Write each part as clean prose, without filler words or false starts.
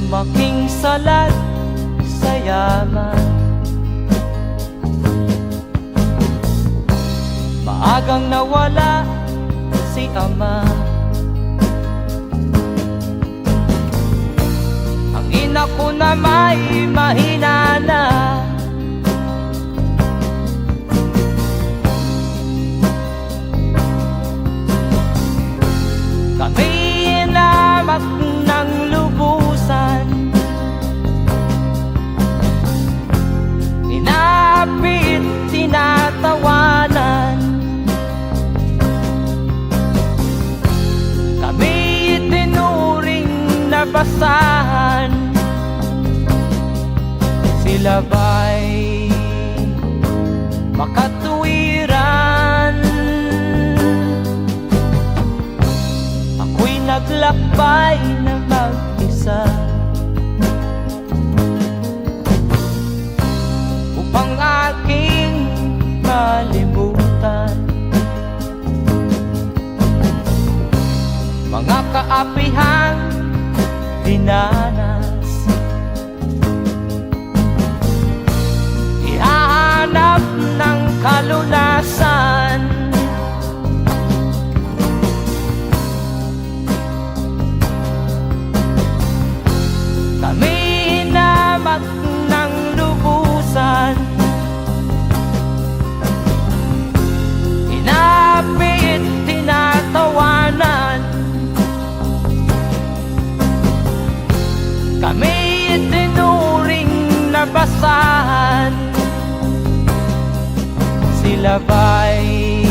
Lumaking salat sa yaman, maagang nawala si ama. Ang ina ko na may mahina na, kami inamak ng lubusan, inapit, tinatawanan. Kami itinuring na basahan, sila ba'y makatuwiran? Ako'y naglakbay na mag-isa upang aking malimutan mga kaapihang dinanas. Ihahanap ng kalunasan, kami inamak ng lubusan, inapit, tinatawanan. Kami itinuring na basahan, sila ba'y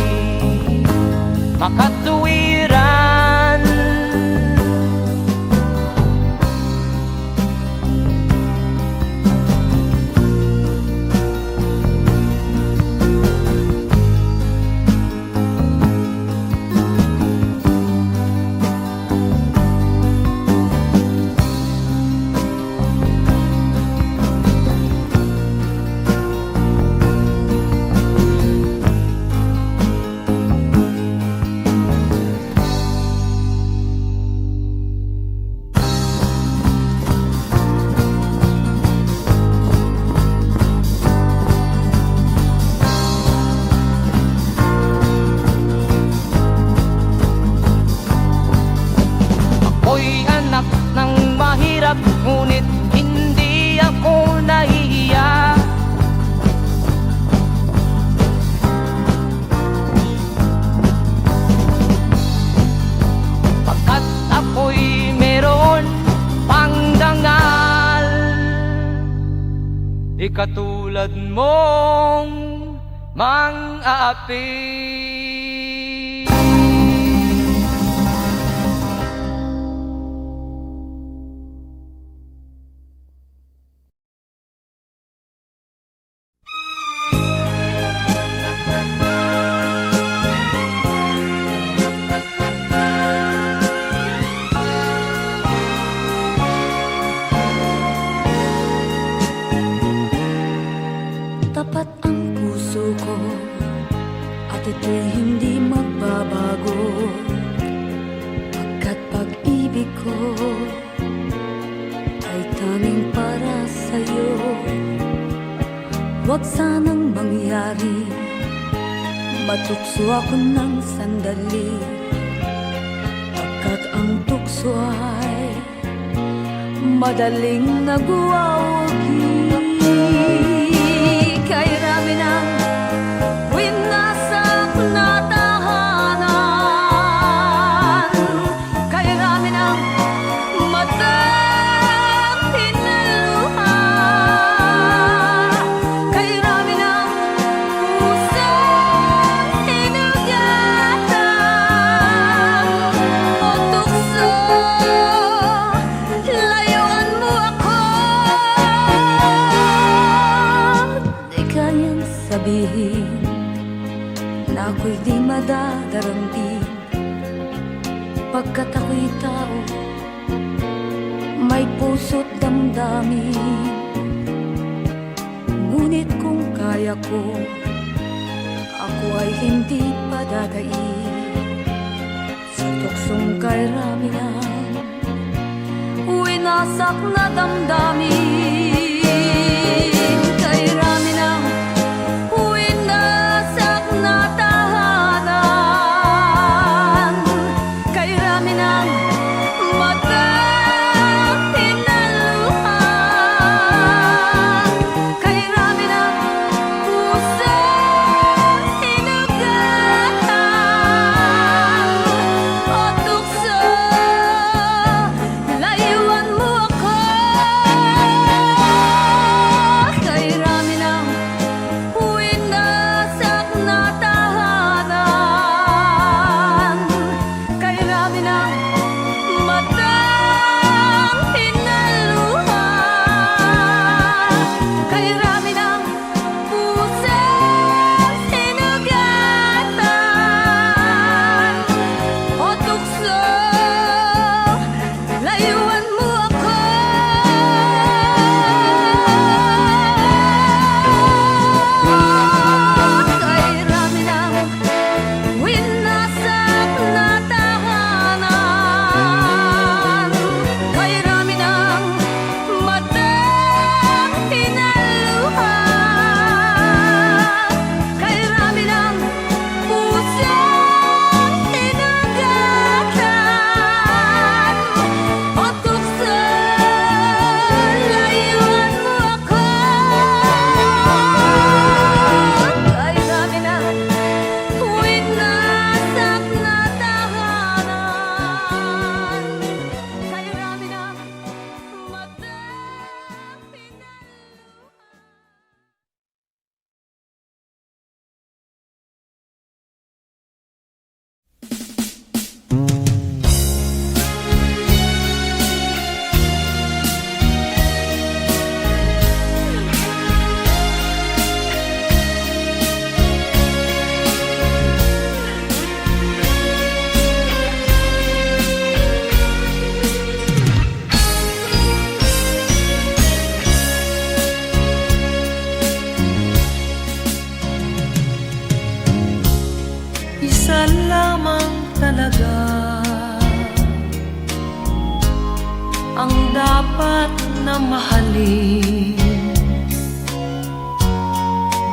makatuwiran? Ako'y anak ng mahirap, ngunit hindi ako nahihiya. Pagkat ako'y meron pang dangal, di katulad mong mang-aapi. Tapat ang puso ko at ito'y hindi magbabago, pagkat pag-ibig ko ay tanging para sa'yo. Huwag sanang mangyari matukso ako ng sandali, pagkat ang tukso ay madaling nagwawagi. Kay rami ng winasak na tahanan, kay rami ng matang pinaluha, kay rami ng pusong hinugatan. O tukso, layuan mo ako. Di kayang sabihin na ako'y di madadarambin, pagkat ako'y tao, may puso't damdamin. Ngunit kung kaya ko, ako ay hindi padadaig sa tuksong kay rami ng wasak na damdamin. Kay rami ng winasak na tahanan, kay rami ng matang hinaluha, kay rami ng pusong hinugatan o tukso. Layuan mo ako, kay rami ng winasak na tahanan, kay rami ng matang hinaluha, kay rami ng pusong hinugatan o tukso. Layuan mo ako, kay rami ng winasak na tahanan, kay rami ng matang hinaluha, kay rami ng pusong hinugatan o tukso. Layuan mo ako, kay rami ng winasak na tahanan, kay rami ng matang Isa lamang talaga ang dapat na mahalin.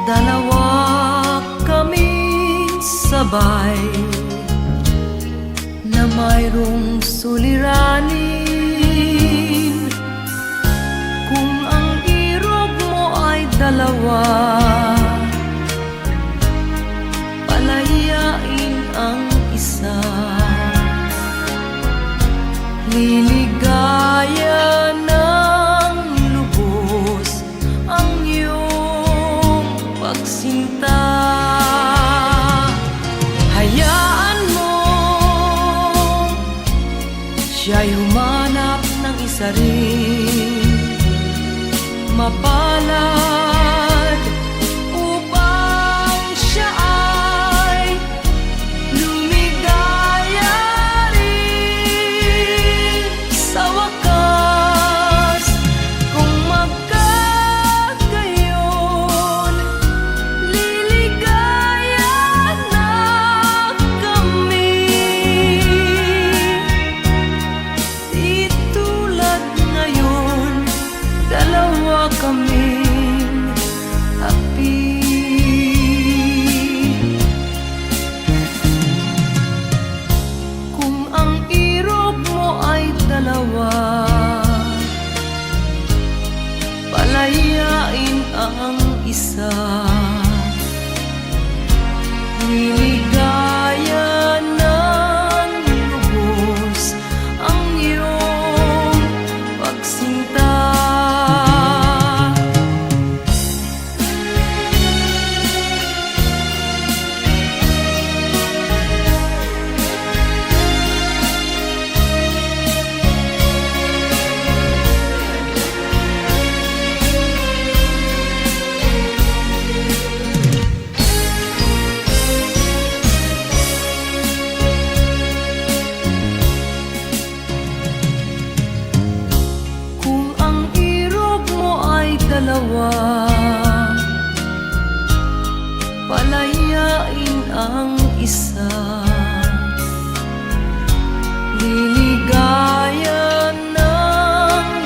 Dalawa kaming sabay na mayroong suliranin. Kung ang irog mo ay dalawa, palayain ang isa. Liligaya ng lubos ang iyong pagsinta. Hayaan mo siya'y humanap ng isa rin, mapalad, upang siya ay lumigaya rin sa wakas. Kung magkagayon, liligaya na kami. Di tulad ngayon, dalawa kaming api. Kung ang irog mo ay dalawa, palayain ang isa. Liligaya ng lubos ang iyong pagsinta. dalawa, palayain ang isa. Liligaya ng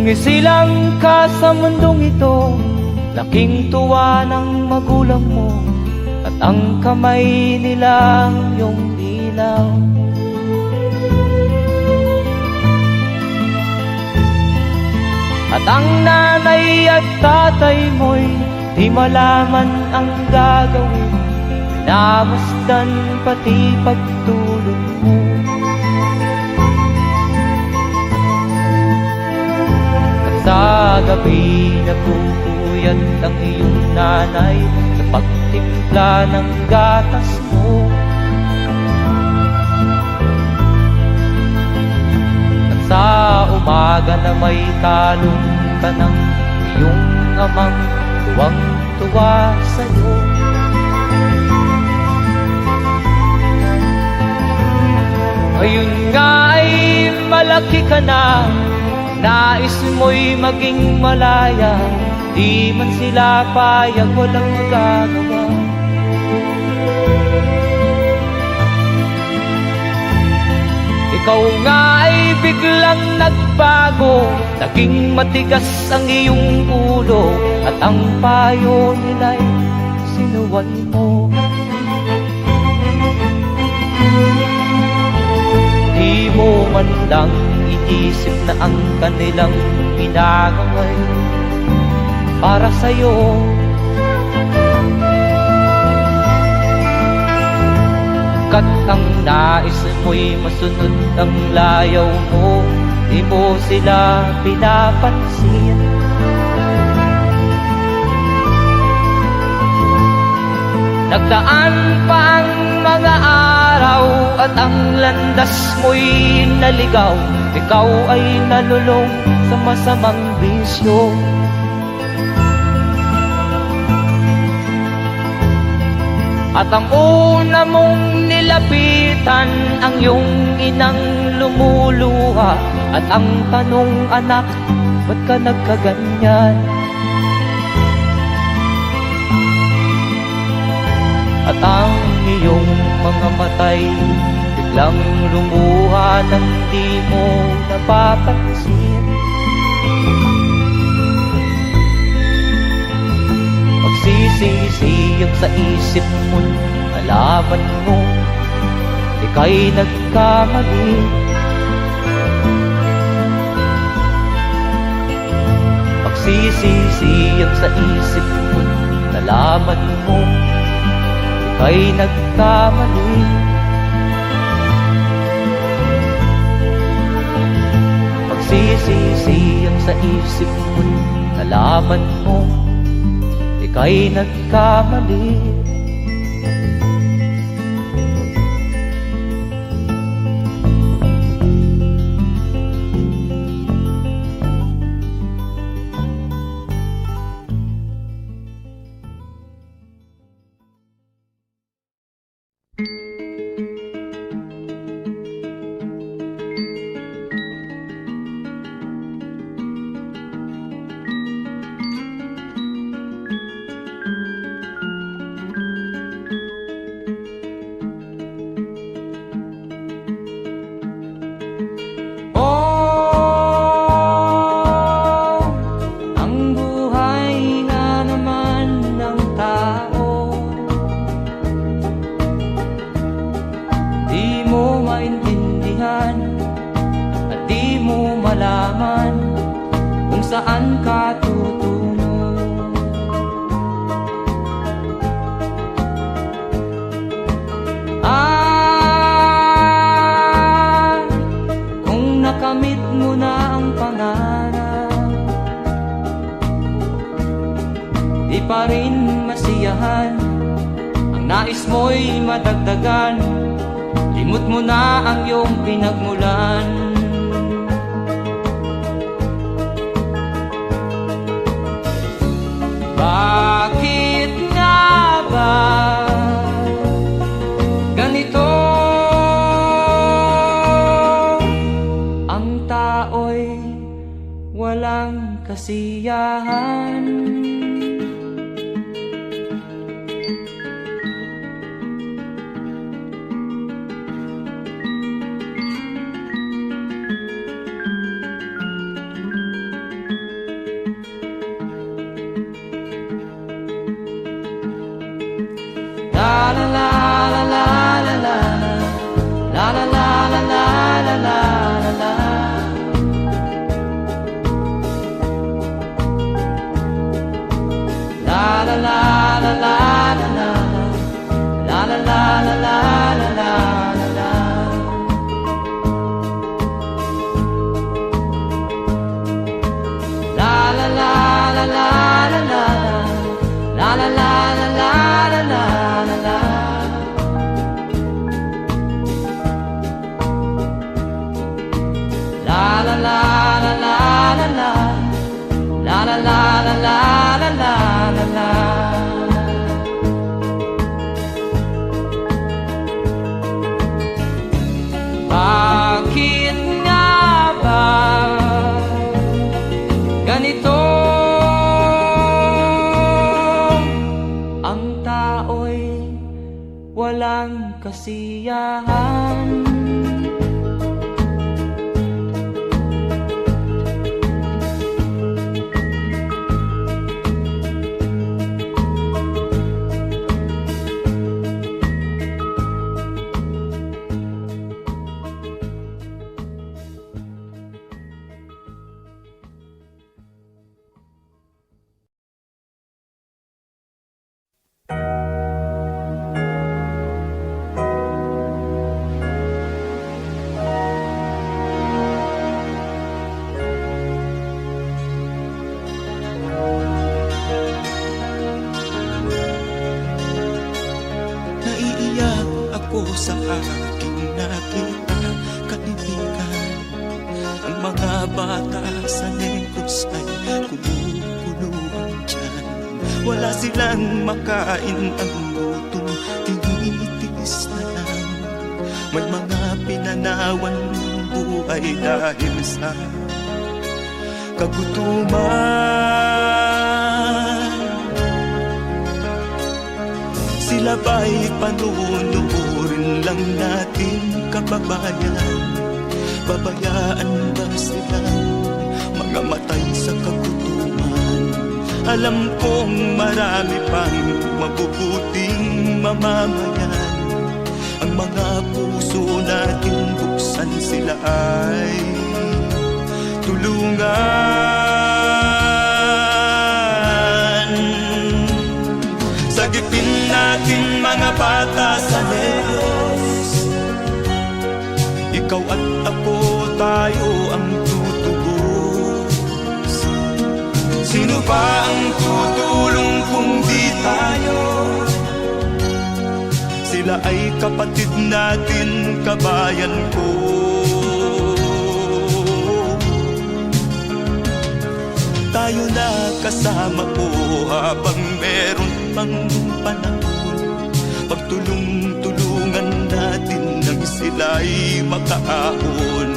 Nung isilang ka sa mundong ito, laking tuwa ng magulang mo, at ang kamay nila iyong ilaw. At ang nanay at tatay mo'y di malaman ang gagawin, namasdan pati pagtulog mo. At sa gabi nagpupuyat ang iyong nanay sa pagtimpla ng gatas mo. At sa umaga na may talong ka ng iyong amang tuwang-tuwa sa'yo. Ngayon nga ay malaki ka na, nais mo'y maging malaya, di man sila payag, walang magagawa. Ikaw nga ay biglang nagbago, naging matigas ang iyong ulo, at ang payo nila'y sinuway mo. Di mo man lang iisip na ang kanilang ginagawa'y para sa'yo. Kat ang nais mo'y masunod ang layaw mo, di mo sila pinapansin. Nagdaan pa ang mga araw at ang landas mo'y naligaw, ikaw ay nalulong sa masamang bisyo. At ang una mong nilapitan ang iyong inang lumuluha, at ang tanong, anak, ba't ka nagkaganyan? At ang iyong mga matay biglang lumuha nang di mo napapansin. Magsisisiyag sa isip mo, nalaman mo ika'y nagkamali. Magsisisiyag sa isip mo, nalaman mo ika'y nagkamali. Magsisisiyag sa isip mo, nalaman mo ika'y nagkamali. Saan ka tutungo? Kung nakamit mo na ang pangarap, di pa rin masiyahan, ang nais mo'y madagdagan, limot mo na ang iyong pinagmulan. Bakit nga ba ganito? Ang tao'y walang kasiyahan. la la la la la la la. La la la la la la la. La la la la la la la la. La la la la la la la. La la la la la la la la la. Bakit nga ba ganito? Ang tao'y walang kasiyahan. Naiiyak ako sa aking nakita, kaibigan. Ang mga bata sa Negros ay kumukuluan dyan. Wala silang makain, ang gutom tinitiis na lang. May mga pinanawan ng buhay dahil sa kagutuman. Sila ba'y panunurin lang natin, kababayan? Babayaan ba silang mga matay sa kagutuman? Alam kong marami pang mabubuting mamamayan. Ang mga puso natin buksan, sila ay tulungan. Sagipin natin mga bata sa Negros. Ikaw at ako, tayo ang tutubos. Sino ba ang tutulong kung di tayo? Sila ay kapatid natin, kabayan ko. Tayo na kasama ko habang meron pang panahon. Pagtulong-tulungan natin nang sila'y makaahon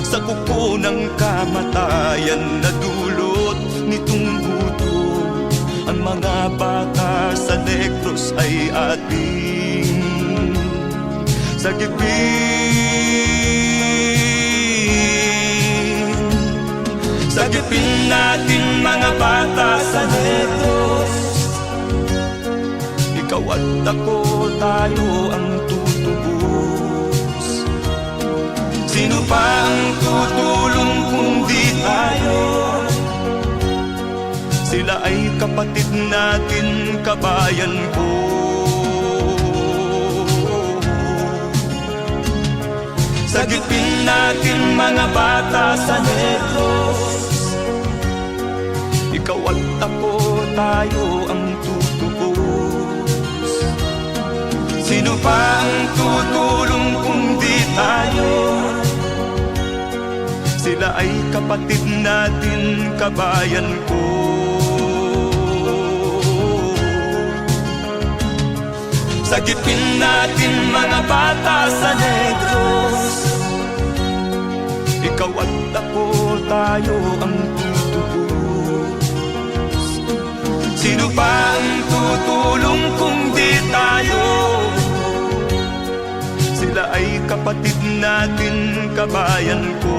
sa kuko ng kamatayan na dulot nitong gutom. Ang mga bata sa Negros ay ating sagipin. Sagipin natin mga bata sa Negros. Ikaw at ako, tayo ang tutubos. Sino pa ang tutulong kung di tayo? Sila ay kapatid natin, kabayan ko. Sagipin natin mga bata sa Negros. Ikaw at ako, tayo ang tutubos. Sino pa ang tutulong kung di tayo? Sila ay kapatid natin, kabayan ko. Sagipin natin mga bata sa Negros. Ikaw at ako, tayo ang tutubos. Sino pa ang tutulong kung di tayo? Sila ay kapatid natin, kabayan ko.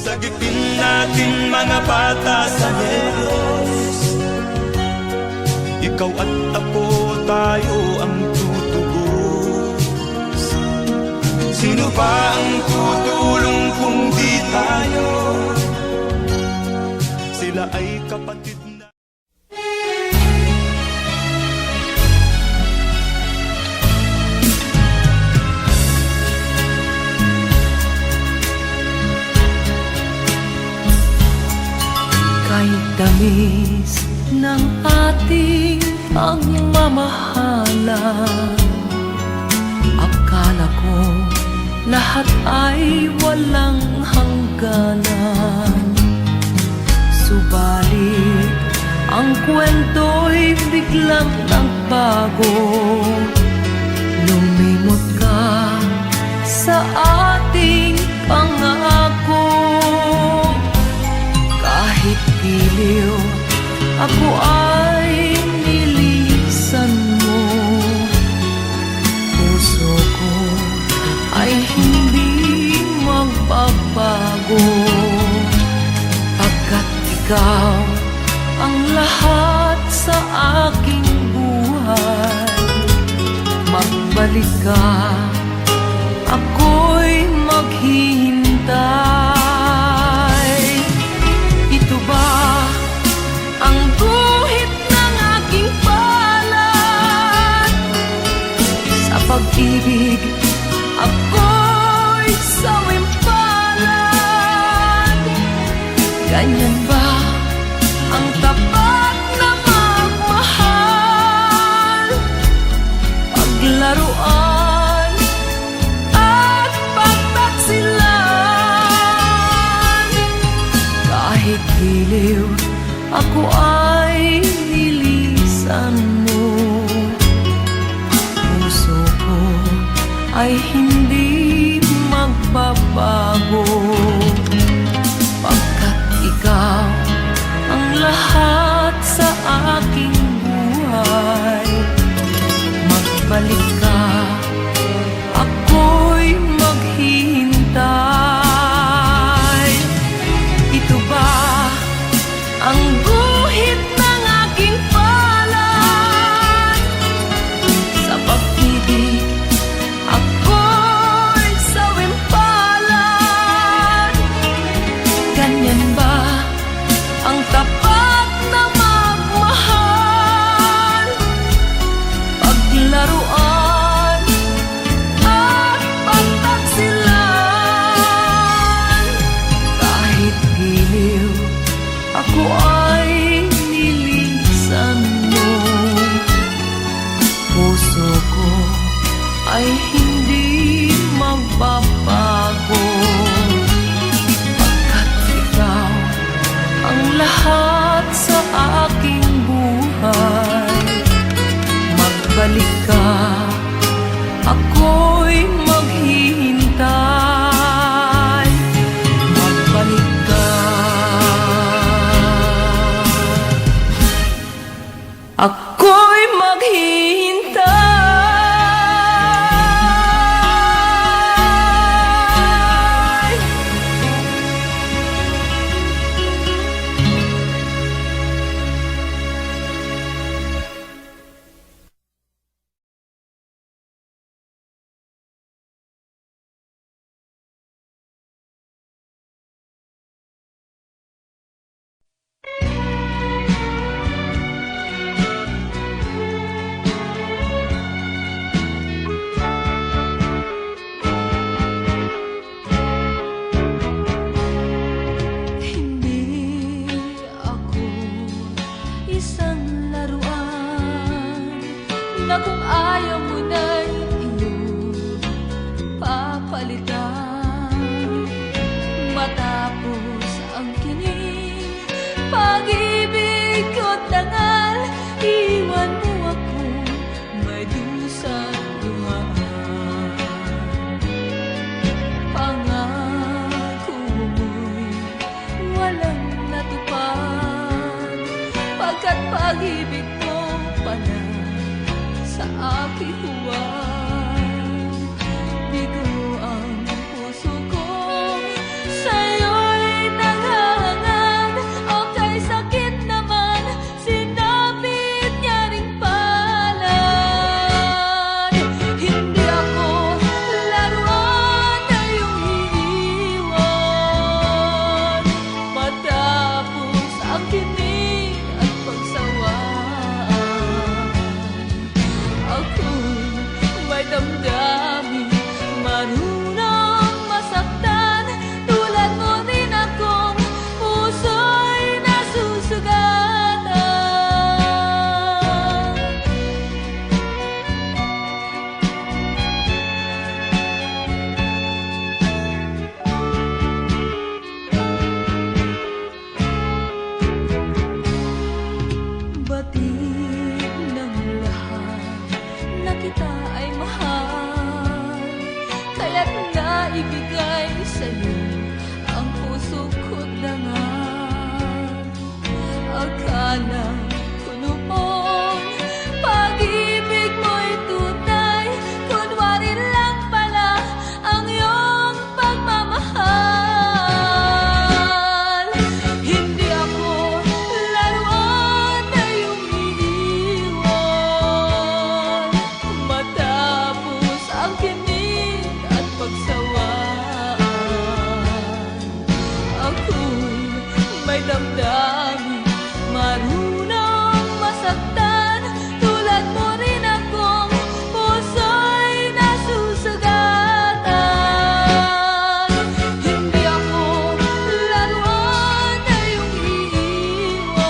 Sagipin natin mga bata sa Diyos. Ikaw at ako, tayo ang tutubos. Sino ba ang tutulong kung di tayo? Sila ay kapatid na. Kahit tamis ng ating pagmamahalan, akala ko lahat ay walang hangganan. Subalit ang kwento'y biglang nagbago. Lumimot ka sa ating pangako. Kahit giliw, ako ay nilisan mo. Puso ko ay hindi magbabago, pagkat ikaw ang lahat sa aking buhay. Magbalik ka, ako'y maghihintay. Ito ba ang guhit ng aking palad? Sa pag-ibig, ako'y sawimpalad. Ganyan ba ang tapat na magmahal? Paglaruan at pagtaksilan. Kahit giliw, ako ay nilisan mo. Puso ko ay hindi magbabago, pagkat ikaw ang lahat sa aking buhay. Magbalik ka, ako'y maghihintay. Ito ba ang guhit ng aking palad? Sa pag-ibig, ako'y sawimpalad. Ganyan ba ang tapat na magmahal? Paglaruan at pagtaksilan. Kahit giliw, ako ay nilisan mo. Puso ko ay hindi magbabago, pagkat ikaw ang lahat sa aking buhay. Magbalik ka, ako'y maghihintay. Magbalik ka, ako'y maghihintay. Hindi ako isang laruan na kung ayaw mo na'y iyong papalitan. Matapos ang kinig, pag-ibig ko't dangal, iwan mo ako may dusang luhaan. Pangako mo'y walang natupad, pagkat pag-ibig mo pala sa aking huwag. Bigo ang puso ko, sa'yo'y liwanag ko noon. Pag-ibig mo'y tunay, kunwari lang pala ang iyong pagmamahal. Hindi ako laruan na iyong iniwan, matapos ang kinig at pagsawaan. Ako'y may damdamin, marunong masaktan. Tulad mo rin akong puso'y nasusugatan. Hindi ako laruan na iyong iiwan,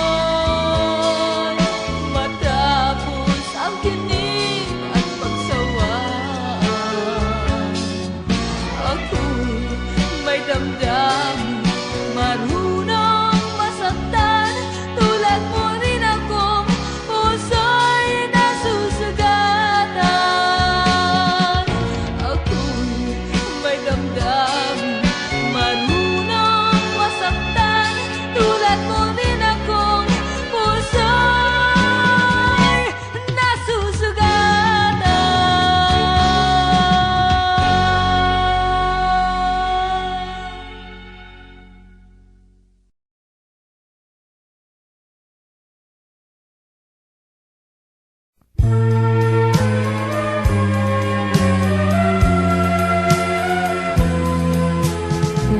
matapos ang kinig at pagsawaan. Ako'y may damdamin, marunong masaktan. Tulad mo rin akong puso'y nasusugatan. Ako'y may damdamin, marunong masaktan. Tulad mo rin akong puso'y nasusugatan.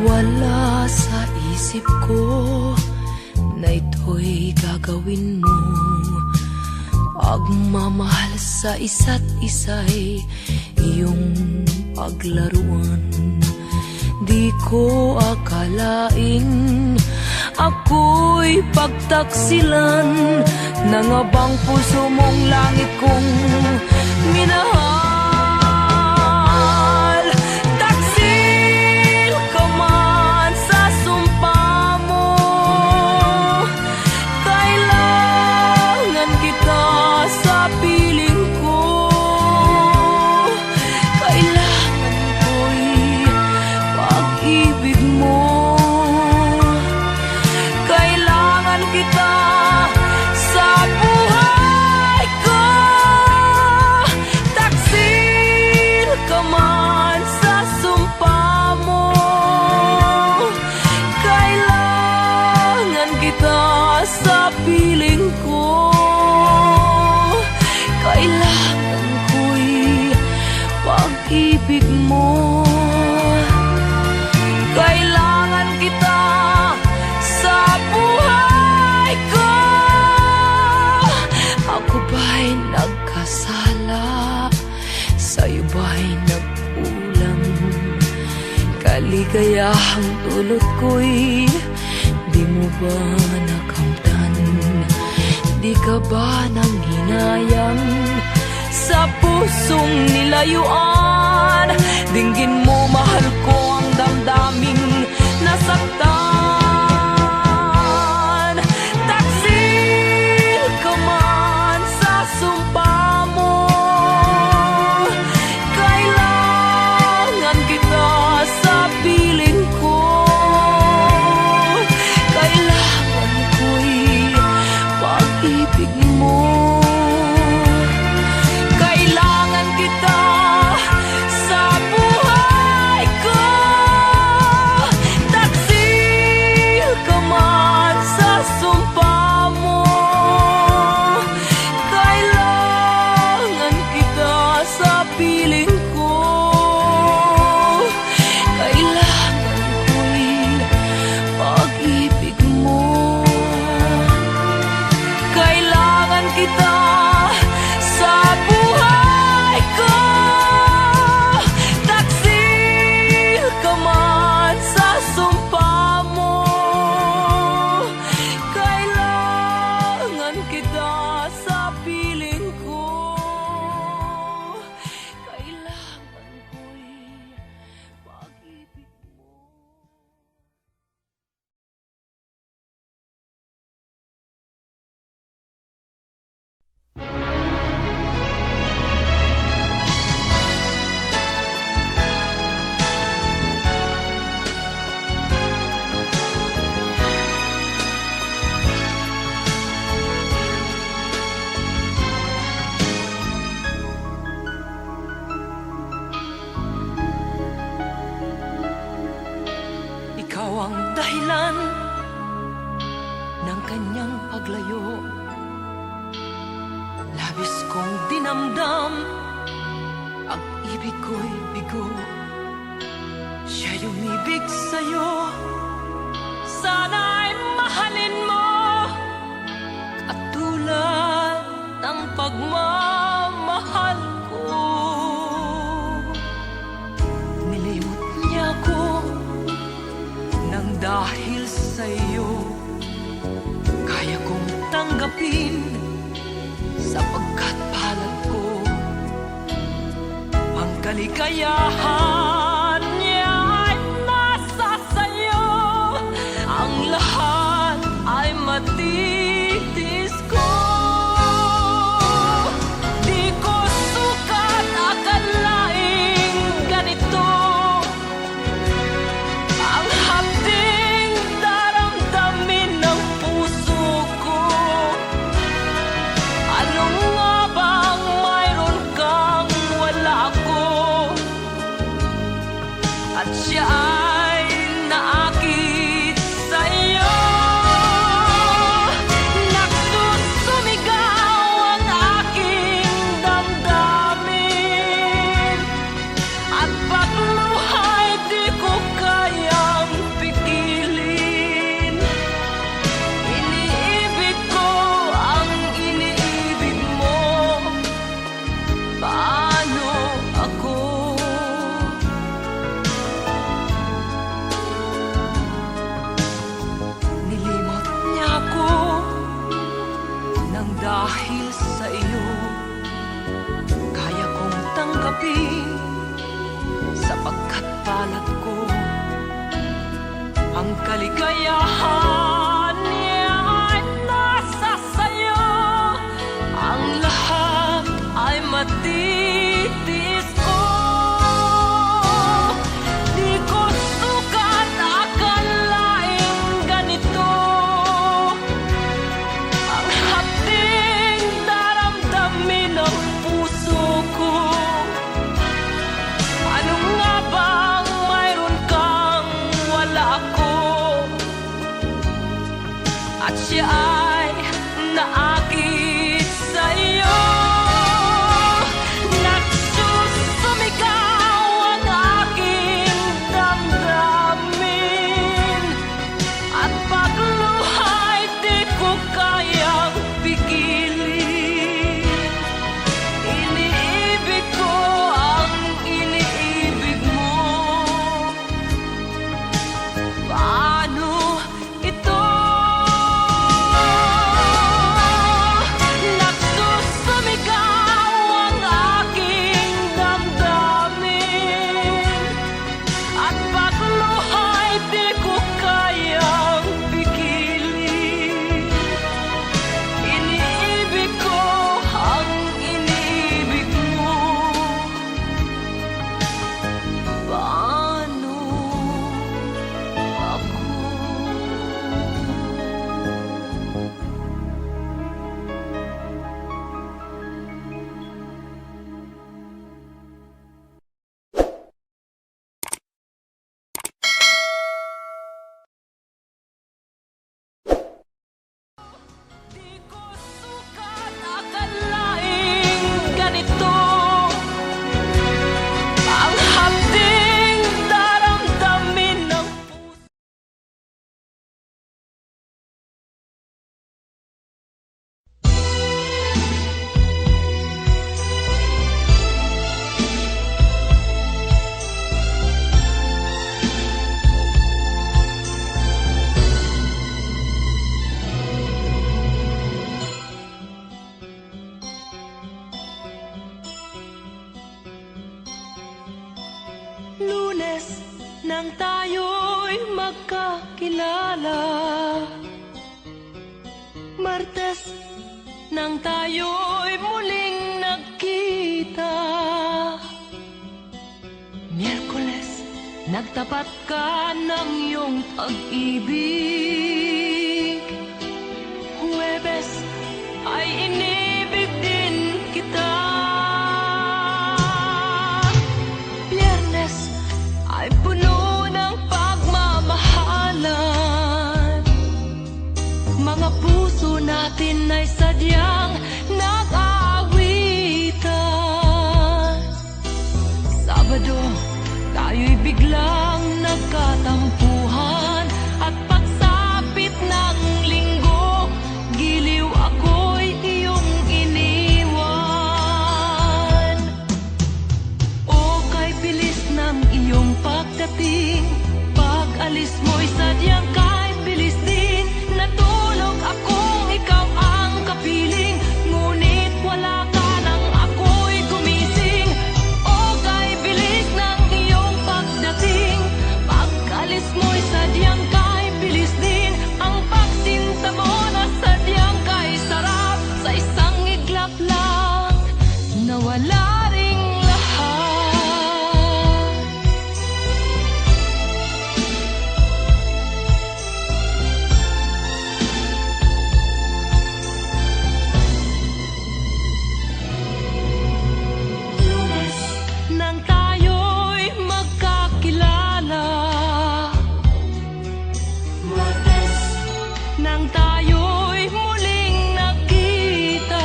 Wala sa isip ko na ito'y gagawin mo. Pagmamahal sa isa't isa'y iyong paglaruan. Di ko akalain ako'y pagtaksilan ng abang puso mong langit kong minahal. Taksil ka man sa sumpa mo, kailangan kita sa piling ko. Kailangan ko'y pag-ibig mo. Kailangan kita sa buhay ko. Taksil ka man sa sumpa mo, kailangan kita sa piling ko. Kailangan ko'y pag-ibig mo. Kailangan kita sa buhay ko. Ako ba'y nagkasala? Sa'yo ba'y nagkulang? Kaligayahang dulot ko'y di mo ba nakamtan? Di ka ba nang hinayang sa pusong nilayuan? Dinggin mo, mahal ko, ang damdaming nasaktan. Taksil ka man sa sumpa mo, kailangan kita sa piling ko. Kailangan ko'y pag-ibig mo. Kailangan kita sa buhay ko. ang dahilan ng kanyang paglayo. Labis kong dinamdam, ang ibig ko'y bigo. Siya'y umibig sa'yo, sana'y mahalin mo, katulad ng pagmamahal ko. Nilimot niya ko nang dahil sa'yo, kaya kong tanggapin sapagkat palad ko ang kaligayahan niya ay nasa sayo. Ang lahat ay matitis ko. Di ko sukat akalaing ganito ang hapding daramdamin ng puso ko. Ano nga bang mayroon kang wala ko? At siya ay naakit sa'yo. Nagsusumigaw ang aking damdamin, at pagluhay di ko kayang pigilin. Iniibig ko ang iniibig mo. Paano ako? Nilimot niya ako nang dahil sa iyo, kaya kong tanggapin sapagkat palad ko ang kaligayahan niya ay nasa sayo. Ang lahat ay matitis ko. Di ko sukat akalaing ganito ang hapding daramdamin ng puso ko. Ano nga bang mayroon kang wala ko? At siya ay naakit sa'yo. Nagsusumigaw ang aking damdamin, at pagluhay di ko kayang pigilin. Iniibig ko ang iniibig mo. Paano ito? Nagsusumigaw ang aking damdamin, at pagluhay di ko kayang pigilin. Iniibig ko ang iniibig mo. Paano ako? Di ko sukat akalaing ganito ang hapding daramdamin ng puso. Lunes nang tayo'y magkakilala, Martes nang tayo'y muling nagkita, Miyerkules nagtapat ka ng iyong pag-ibig, Huwebes ay inibig din kita, Biyernes ay puno ng pagmamahal. sadyang nag-aawitan. Sabado, tayo'y biglang nagkatampuhan, at pagsapit ng linggo, giliw ako'y iyong iniwan. O kay bilis ng iyong pagdating, pag-alis mo'y sadyang kay bilis din. Natulog akong ikaw ang kapiling, ngunit wala ka nang ako'y gumising. O kay bilis ng iyong pagdating, pag-alis mo'y sadyang kay bilis din. Ang pagsinta mo na sadyang kay sarap, sa isang iglap lang nawala ring lahat. Lunes, nang tayo'y magkakilala. Martes, nang tayo'y muling nakita.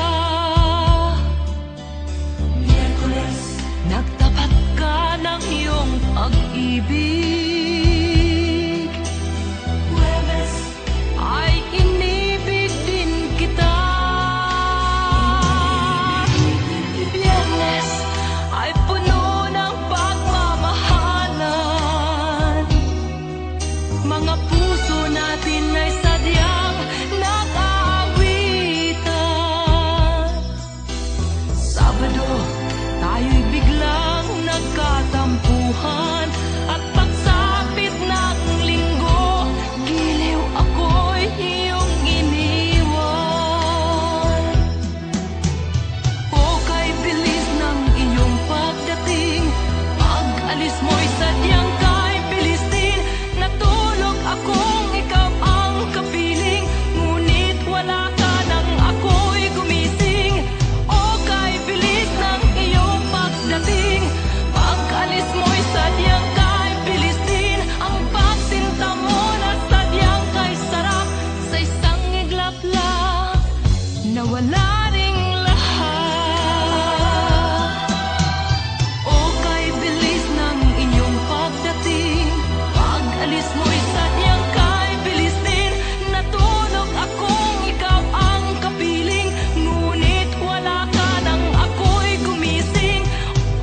Miyerkules, nagtapat ka ng iyong pag-ibig. Huwebes, ay inibig din kita. Biyernes, ay puno ng pagmamahalan. Mga puso natin ay sadyang nag-aawitan. Sabado, tayo'y biglang nagkatampuhan, at pagsapit ng linggo, giliw ako'y iyong iniwan. O kay bilis ng iyong pagdating, pag-alis mo'y sadyang kay bilis din. Natulog akong ikaw ang kapiling, ngunit wala ka nang ako'y gumising. O kay bilis ng iyong pagdating, pag-alis mo'y sadyang kay bilis din. Ang pagsinta mo na sadyang kay sarap, sa isang iglap lang nawala ring lahat. O kay bilis ng iyong pagdating, pag-alis mo'y sadyang kay bilis din. Natulog akong ikaw ang kapiling, ngunit wala ka nang ako'y gumising.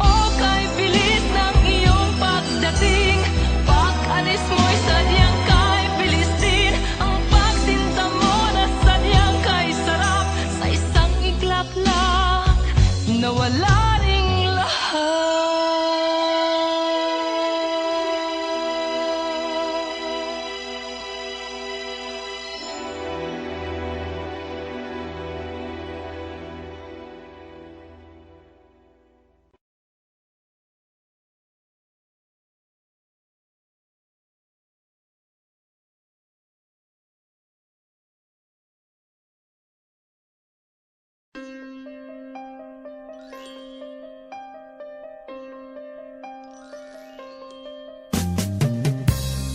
O kay bilis ng iyong pagdating, pag-alis mo'y sadyang kay bilis din. Ang pagsinta mo na sadyang kay sarap, sa isang iglap lang nawala ring lahat.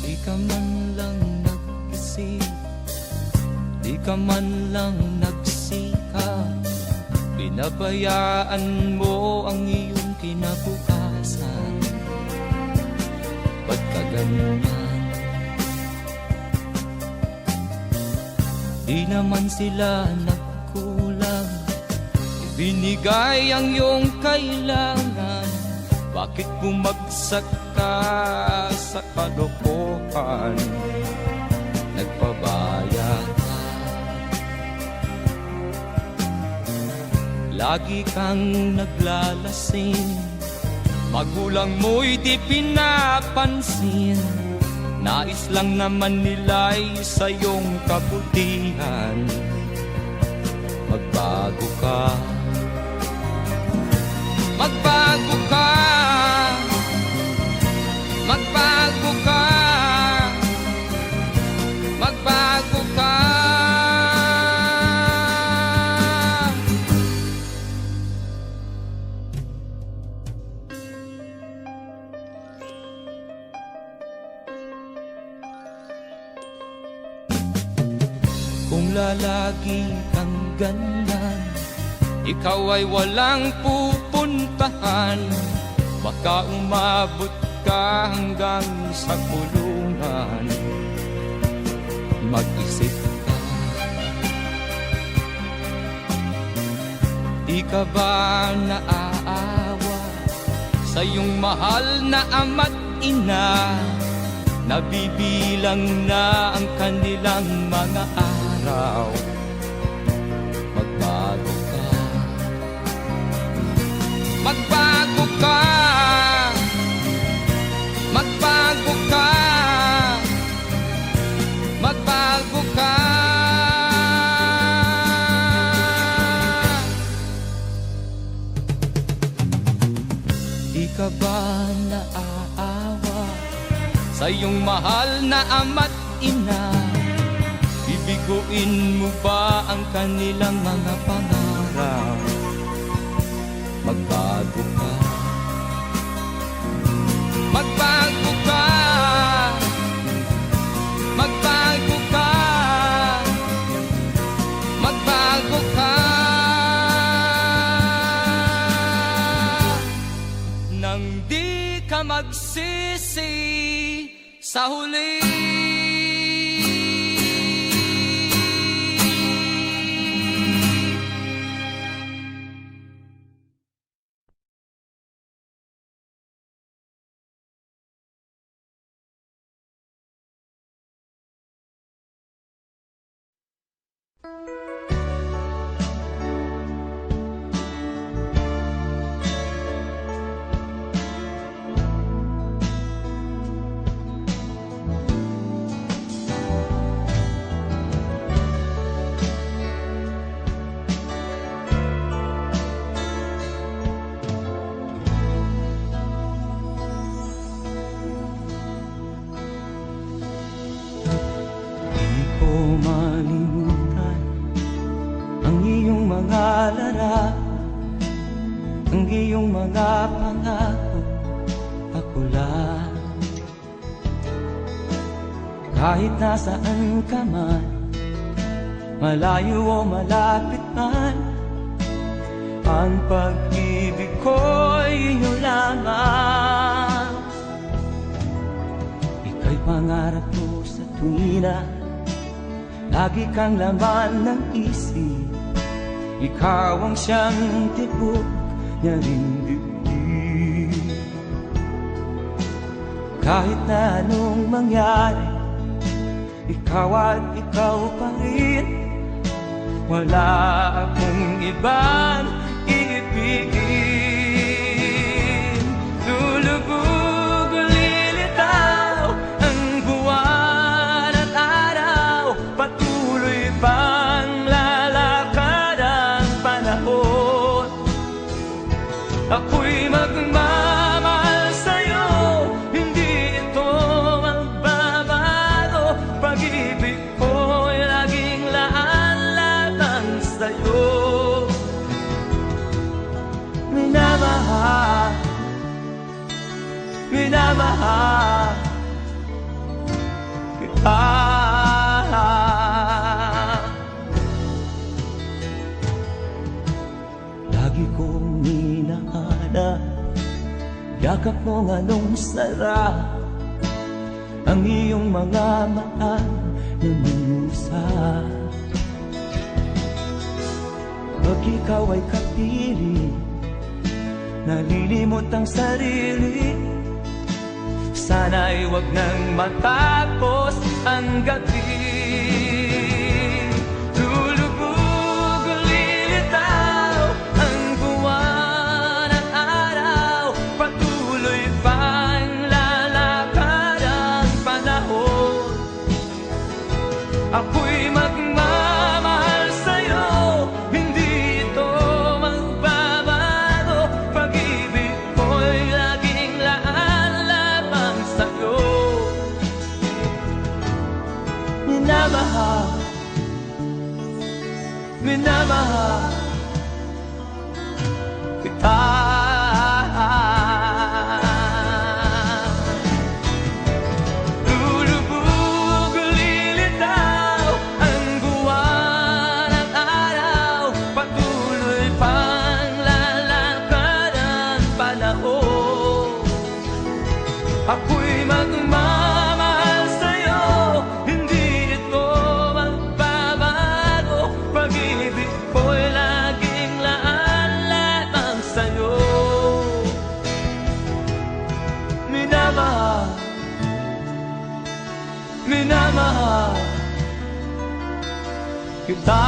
Di ka man lang nag-isip, di ka man lang nagsikap, pinabayaan mo ang iyong kinabukasan. Ba't ka ganyan? Di naman sila nagkulang, ibinigay ang iyong kailangan. Bakit bumagsak ka sa kalokohan? Nagpabaya ka, lagi kang naglalasing, magulang mo'y di pinapansin. Nais lang naman nila'y sa iyong kabutihan. Magbago ka, magbago ka, magbago ka, magbago ka. Kung lalagi kang ganyan, ikaw ay walang pupuntahan. Baka umabot ka hanggang sa kulungan. Mag-isip ka, di ka ba naaawa sa iyong mahal na ama't ina? Nabibilang na ang kanilang mga araw. Magbago ka, magbago ka, magbago ka, magbago ka. Di ka ba naaawa sa iyong mahal na ama't ina? Bibiguin mo ba ang kanilang mga pangarap? Magbago ka, magbago ka, magbago ka, magbago ka. Nang di ka magsisi sa huli. Malimutan ang iyong mga larap, ang iyong mga pangako, ako lang. Kahit nasaan ka man, malayo o malapit man, ang pag-ibig ko'y iyo lamang. Ika'y pangarap ko sa tuwina, lagi kang laman ng isip. Ikaw ang siyang tibok niya ring dibdib. Kahit na anong mangyari, ikaw at ikaw pa rin. Wala akong ibang iibigin. Lulubog o lilitaw ang buwan at araw, patuloy pang lalakad ang panahon. Ako'y magmamahal sa'yo, hindi ito magbabago. Pag-ibig ko'y laging laan lamang sa'yo. Minamahal, minamahal kita. Lagi kong hinahanap yakap mong anong sarap, ang iyong mga mata na minusap. Pag ikaw ay kapiling, nalilimot ang sarili. Sana'y wag nang matapos ang gabi. Lulubog o lilitaw ang buwan at araw, patuloy pang lalakad ang panahon. Ako'y magmamahal sa'yo, hindi ito magbabago. Pag-ibig ko'y laging laan lamang sa'yo. Minamahal, minamahal kita. Lulubog o lilitaw ang buwan kita.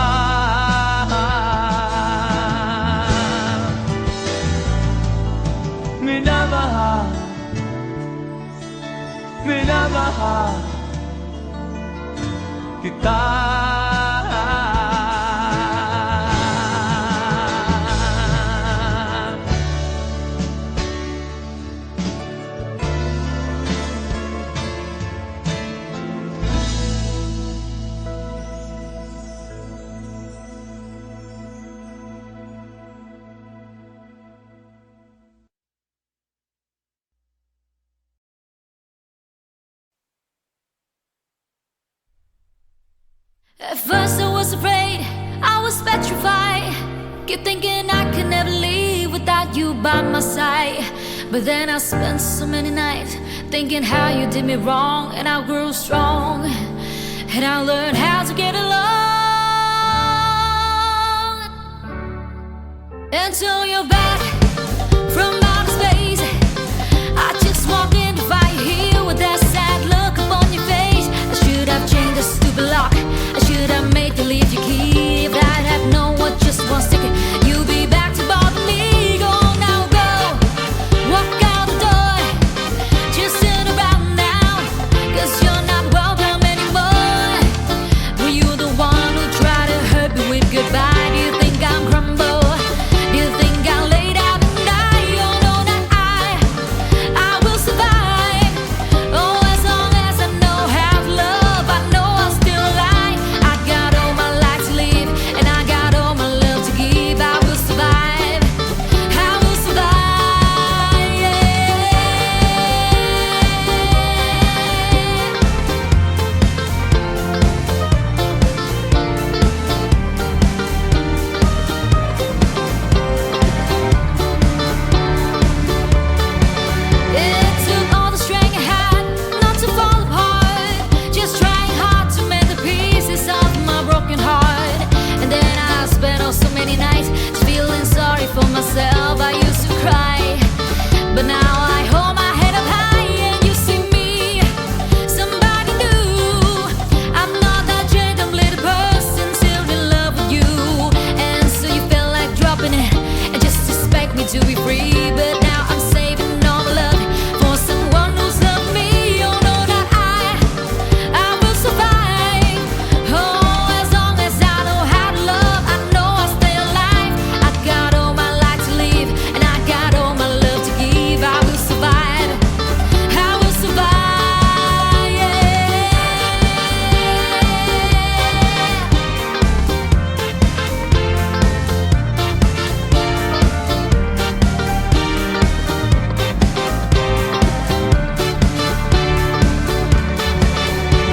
Minamahal, minamahal kita. At first I was afraid, I was petrified. Kept thinking I could never leave without you by my side. But then I spent so many nights thinking how you did me wrong, and I grew strong, and I learned how to get along. Until you're back from outer space, I just walk in to find you here with that sad look upon your face. I should have changed the stupid lock, I should have made you leave your key. If I'd have known what just one second you'd be back to bother me. Go now, go, walk out the door, just turn around now, 'cause you're not welcome anymore. Were you the one who tried to hurt me with goodbye? Do you think I'm crumble? Do you think I laid out and die? Oh no, not I will survive. Oh, as long as I know how to love, I know I'm still alive. I got all my life to live, and I got all my love to give. I will survive, I will survive, yeah. It took all the strength I had not to fall apart, just trying hard to mend the pieces of my broken heart. And then I spent so many nights just feeling sorry for myself. I used to cry, but now I hold my head up high and you see me, somebody new. I'm not that gentle little person still in love with you. And so you felt like dropping it and just expect me to be free. But now I'm saving all my love for someone who's loved me. Oh no, not I will survive. Oh, as long as I know how to love, I know I'll stay alive. I got all my life to live, and I got all my love to give. I will survive, I will survive, yeah.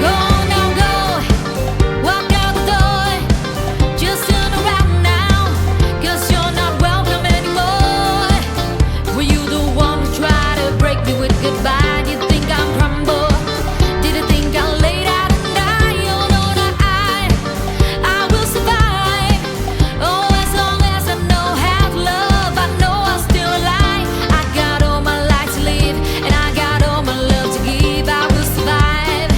Go now, go, walk out the door, just turn around now, 'cause you're not welcome anymore. Were you the one who tried to break me with goodbye? Did you think I'm crumble? Did you think I laid out and die? Oh no, not I will survive. Oh, as long as I know how to love, I know I'm still alive. I got all my life to live, and I got all my love to give. I will survive,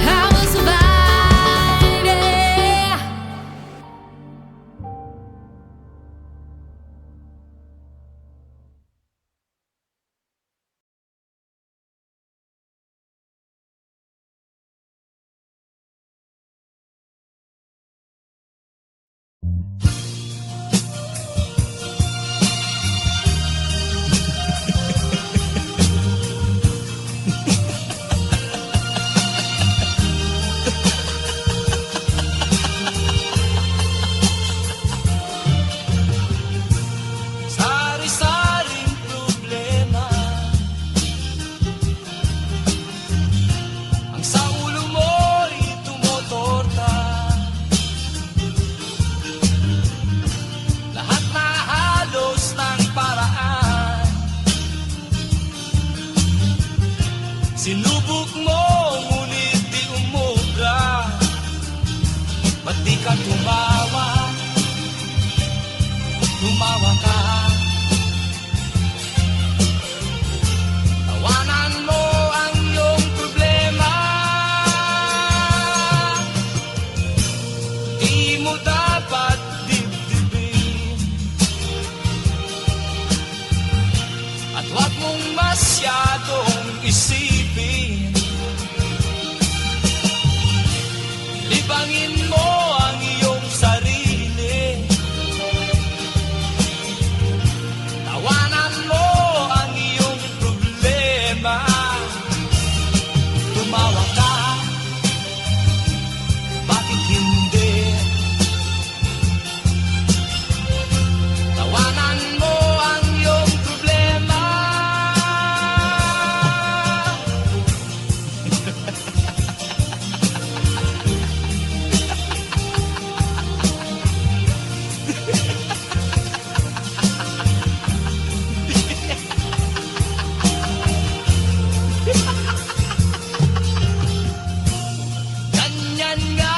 I will survive, yeah. Sari-saring problema ang sa ulo mo'y tumotorta. Lahat na halos ng paraan sinubok mo, ngunit di umubra. Ba't di ka tumawa? Tumawa ka. Tawanan mo ang iyong problema. Di Libangin mo ang iyong sarili. Tawanan mo ang iyong problema. Tumawa ka, bakit hindi? Tawanan mo ang iyong problema. Ganyan nga